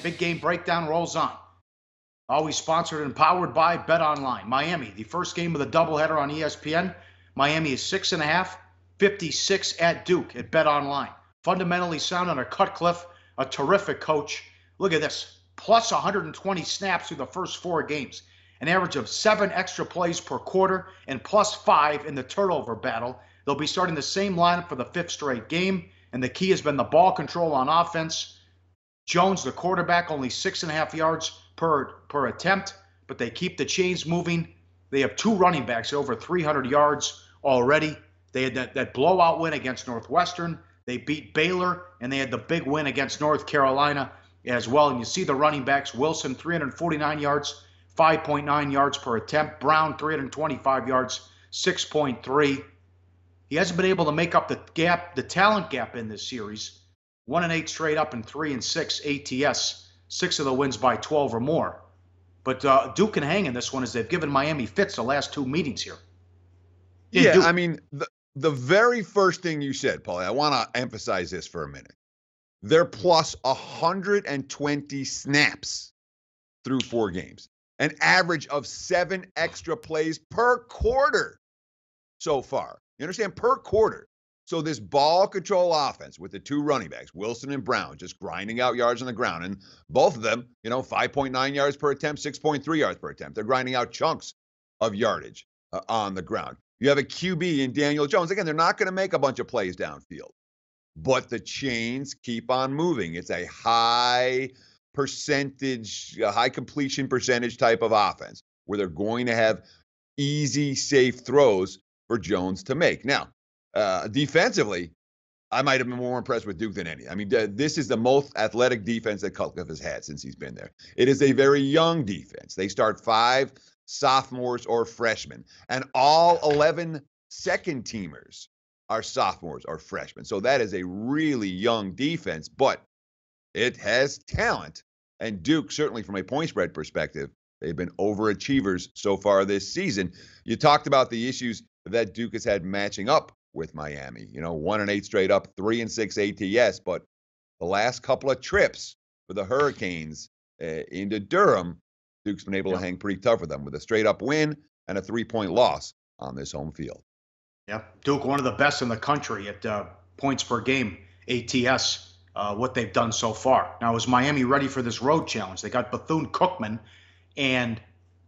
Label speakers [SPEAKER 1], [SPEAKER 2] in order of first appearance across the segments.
[SPEAKER 1] Big game breakdown rolls on. Always sponsored and powered by Bet Online. Miami, the first game of the doubleheader on ESPN. Miami is 6.5, 56 at Duke at Bet Online. Fundamentally sound under Cutcliffe, a terrific coach. Look at this, plus 120 snaps through the first 4 games. An average of 7 extra plays per quarter and plus 5 in the turnover battle. They'll be starting the same lineup for the 5th straight game, and the key has been the ball control on offense. Jones, the quarterback, only 6.5 yards per attempt, but they keep the chains moving. They have 2 running backs over 300 yards already. They had that blowout win against Northwestern. They beat Baylor, and they had the big win against North Carolina as well. And you see the running backs, Wilson, 349 yards, 5.9 yards per attempt. Brown, 325 yards, 6.3. He hasn't been able to make up the talent gap in this series. 1-8 straight up and 3-6 ATS. 6 of the wins by 12 or more. But Duke can hang in this one as they've given Miami fits the last 2 meetings here.
[SPEAKER 2] Yeah, Duke. I mean, the very first thing you said, Paulie, I want to emphasize this for a minute. They're plus 120 snaps through 4 games. An average of 7 extra plays per quarter so far. You understand? Per quarter. So this ball control offense with the 2 running backs, Wilson and Brown, just grinding out yards on the ground. And both of them, 5.9 yards per attempt, 6.3 yards per attempt. They're grinding out chunks of yardage on the ground. You have a QB in Daniel Jones. Again, they're not going to make a bunch of plays downfield. But the chains keep on moving. It's a high percentage, high completion percentage type of offense where they're going to have easy, safe throws for Jones to make. Now, defensively, I might have been more impressed with Duke than any. I mean, this is the most athletic defense that Cutcliffe has had since he's been there. It is a very young defense. They start 5 sophomores or freshmen, and all 11 second-teamers are sophomores or freshmen. So that is a really young defense, but it has talent. And Duke, certainly from a point spread perspective, they've been overachievers so far this season. You talked about the issues that Duke has had matching up with Miami. 1-8 straight up, 3-6 ATS, but the last couple of trips for the Hurricanes into Durham, Duke's been able to hang pretty tough with them with a straight up win and a 3-point loss on this home field.
[SPEAKER 1] Yeah, Duke, one of the best in the country at points per game, ATS, what they've done so far. Now, is Miami ready for this road challenge? They got Bethune-Cookman and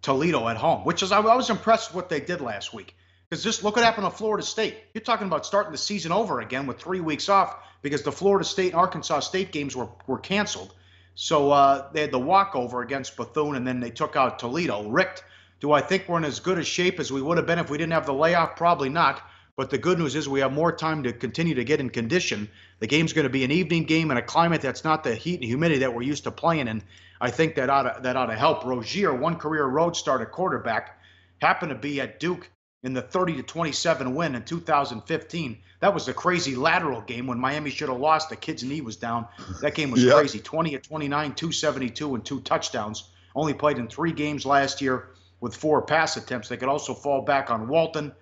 [SPEAKER 1] Toledo at home, which is, I was impressed with what they did last week. Because just look what happened to Florida State. You're talking about starting the season over again with 3 weeks off because the Florida State and Arkansas State games were canceled. So they had the walkover against Bethune, and then they took out Toledo. Rick, do I think we're in as good a shape as we would have been if we didn't have the layoff? Probably not. But the good news is we have more time to continue to get in condition. The game's going to be an evening game in a climate that's not the heat and humidity that we're used to playing in. I think that ought to help. Rozier, 1 career road start at quarterback, happened to be at Duke in the 30-27 win in 2015. That was a crazy lateral game when Miami should have lost. The kid's knee was down. That game was crazy. 20-29, 272, and 2 touchdowns. Only played in 3 games last year with 4 pass attempts. They could also fall back on Walton.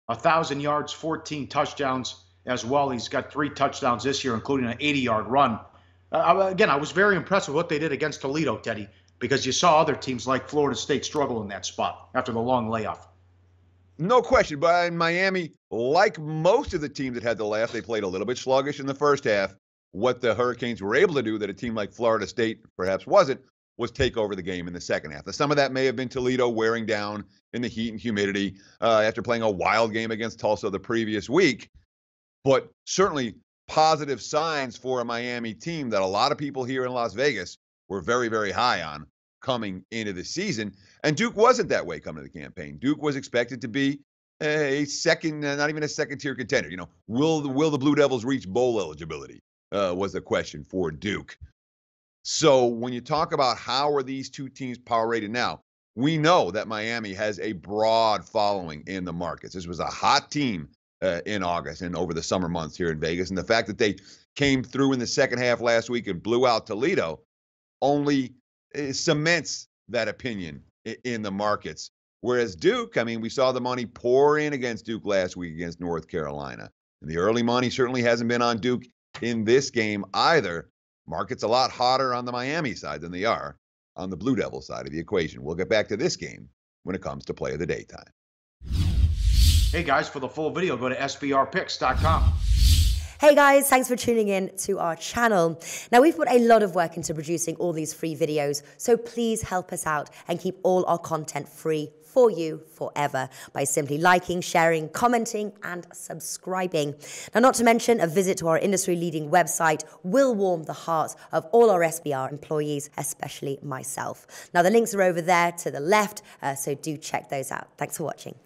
[SPEAKER 1] 1,000 yards, 14 touchdowns as well. He's got 3 touchdowns this year, including an 80-yard run. Again, I was very impressed with what they did against Toledo, Teddy, because you saw other teams like Florida State struggle in that spot after the long layoff.
[SPEAKER 2] No question, but in Miami, like most of the teams that had the layoff, they played a little bit sluggish in the first half. What the Hurricanes were able to do that a team like Florida State perhaps wasn't, was take over the game in the second half. Now, some of that may have been Toledo wearing down in the heat and humidity after playing a wild game against Tulsa the previous week, but certainly positive signs for a Miami team that a lot of people here in Las Vegas were very, very high on coming into the season. And Duke wasn't that way coming to the campaign. Duke was expected to be a second, not even a second-tier contender. Will the Blue Devils reach bowl eligibility was the question for Duke. So when you talk about how are these 2 teams power rated now, we know that Miami has a broad following in the markets. This was a hot team in August and over the summer months here in Vegas. And the fact that they came through in the second half last week and blew out Toledo only cements that opinion in the markets. Whereas Duke, I mean, we saw the money pour in against Duke last week against North Carolina. And the early money certainly hasn't been on Duke in this game either. Market's a lot hotter on the Miami side than they are on the Blue Devil side of the equation. We'll get back to this game when it comes to play of the day time.
[SPEAKER 1] Hey guys, for the full video, go to sbrpicks.com.
[SPEAKER 3] Hey guys, thanks for tuning in to our channel. Now, we've put a lot of work into producing all these free videos, so please help us out and keep all our content free for you forever by simply liking, sharing, commenting, and subscribing. Now, not to mention, a visit to our industry-leading website will warm the hearts of all our SBR employees, especially myself. Now, the links are over there to the left, so do check those out. Thanks for watching.